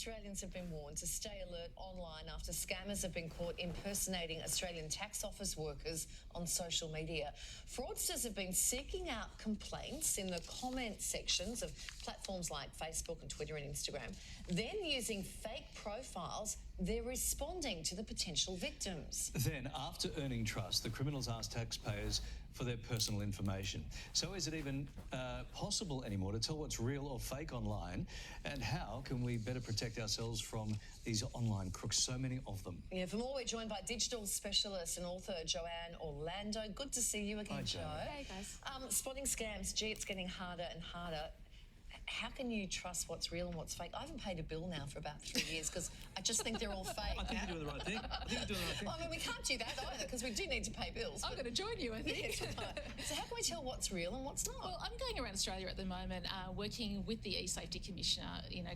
Australians have been warned to stay alert online after scammers have been caught impersonating Australian tax office workers on social media. Fraudsters have been seeking out complaints in the comment sections of platforms like Facebook and Twitter and Instagram. Then, using fake profiles, they're responding to the potential victims. Then, after earning trust, the criminals ask taxpayers for their personal information. So is it even possible anymore to tell what's real or fake online? And how can we better protect ourselves from these online crooks, so many of them? Yeah, for more, we're joined by digital specialist and author Joanne Orlando. Good to see you again, Hi, Jo. Hey, guys. Spotting scams, gee, it's getting harder and harder. How can you trust what's real and what's fake? I haven't paid a bill now for about 3 years because I just think they're all fake. I think you're doing the right thing. Well, I mean, we can't do that either because we do need to pay bills. I'm going to join you, I think. Yes, so how can we tell what's real and what's not? Well, I'm going around Australia at the moment working with the e-safety commissioner,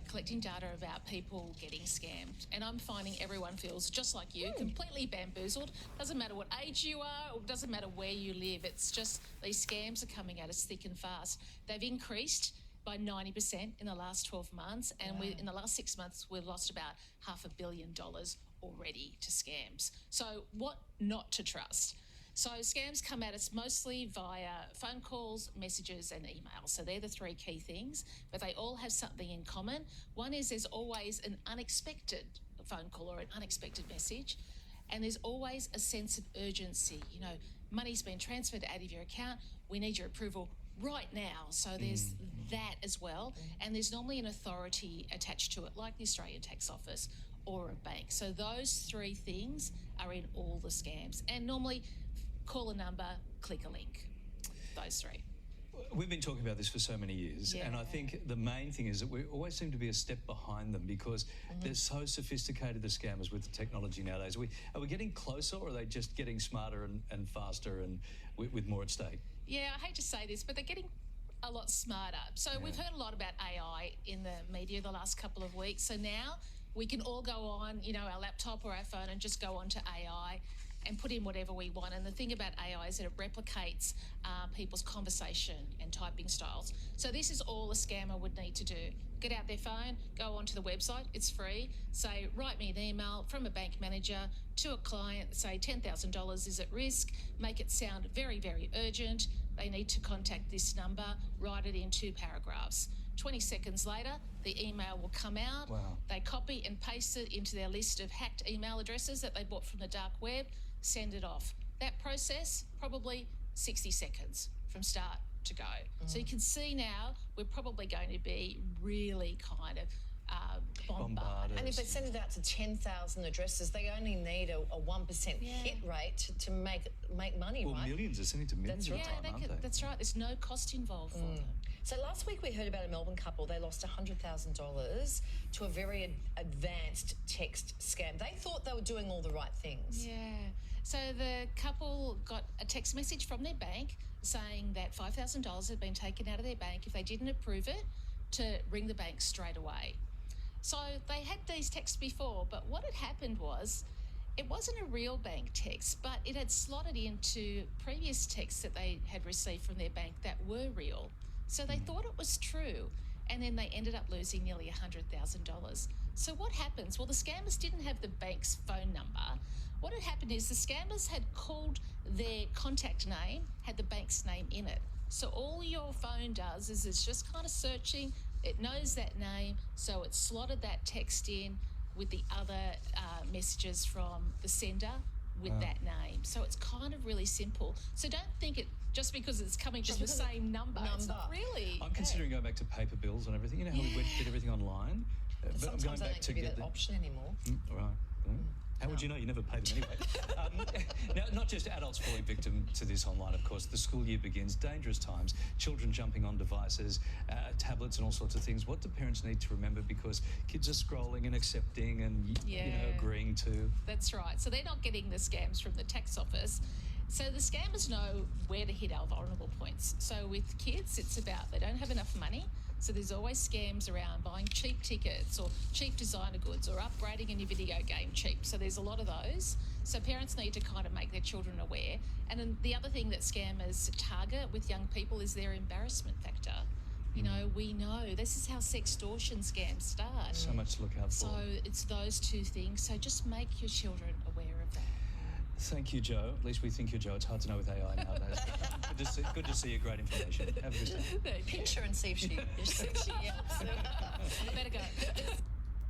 collecting data about people getting scammed. And I'm finding everyone feels just like you, completely bamboozled. Doesn't matter what age you are, or doesn't matter where you live. It's just these scams are coming at us thick and fast. They've increased by 90% in the last 12 months. And in the last 6 months, we've lost about $500 million already to scams. So what not to trust? So scams come at us mostly via phone calls, messages and emails. So they're the three key things, but they all have something in common. One is there's always an unexpected phone call or an unexpected message. And there's always a sense of urgency. Money's been transferred out of your account. We need your approval right now. So there's that as well. And there's normally an authority attached to it, like the Australian Tax Office or a bank. So those three things are in all the scams. And normally, call a number, click a link. Those three. We've been talking about this for so many years, and I think the main thing is that we always seem to be a step behind them because they're so sophisticated, the scammers, with the technology nowadays. Are we getting closer, or are they just getting smarter and faster and with more at stake? Yeah, I hate to say this, but they're getting a lot smarter. So we've heard a lot about AI in the media the last couple of weeks. So now we can all go on, our laptop or our phone and just go on to AI and put in whatever we want. And the thing about AI is that it replicates people's conversation and typing styles. So this is all a scammer would need to do. Get out their phone, go onto the website, it's free, say, write me an email from a bank manager to a client, say $10,000 is at risk, make it sound very, very urgent. They need to contact this number, write it in 2 paragraphs. 20 seconds later, the email will come out. Wow. They copy and paste it into their list of hacked email addresses that they bought from the dark web, send it off. That process, probably 60 seconds from start to go. So you can see now we're probably going to be really kind of bombarded. And if they send it out to 10,000 addresses, they only need a 1% hit rate to make money, right? Well, millions are sending to millions of time, aren't they? That's right. There's no cost involved for them. So last week we heard about a Melbourne couple. They lost $100,000 to a very advanced text scam. They thought they were doing all the right things. Yeah. So the couple got a text message from their bank saying that $5,000 had been taken out of their bank if they didn't approve it, to ring the bank straight away. So they had these texts before, but what had happened was it wasn't a real bank text, but it had slotted into previous texts that they had received from their bank that were real. So they thought it was true, and then they ended up losing nearly $100,000. So what happens? Well, the scammers didn't have the bank's phone number. What had happened is the scammers had called their contact name, had the bank's name in it. So all your phone does is it's just kind of searching. It knows that name, so it slotted that text in with the other messages from the sender with that name. So it's kind of really simple. So don't think it just because it's coming from the same number. It's not really. I'm considering going back to paper bills and everything. You know how we did everything online? But sometimes I'm going back to get that option anymore. Right. How would you know? You never paid them anyway. Now, not just adults falling victim to this online, of course. The school year begins, dangerous times, children jumping on devices, tablets and all sorts of things. What do parents need to remember? Because kids are scrolling and accepting and agreeing to. That's right. So they're not getting the scams from the tax office. So the scammers know where to hit our vulnerable points. So with kids, it's about they don't have enough money. So there's always scams around buying cheap tickets or cheap designer goods or upgrading a new video game cheap. So there's a lot of those. So parents need to kind of make their children aware. And then the other thing that scammers target with young people is their embarrassment factor. You know, we know this is how sextortion scams start. So much to look out for. So it's those two things. So just make your children aware of that. Thank you, Joe. At least we think you're Joe. It's hard to know with AI nowadays. Good to see you. Great information. Have a good day. Pinch her and see if she yelps. I better go.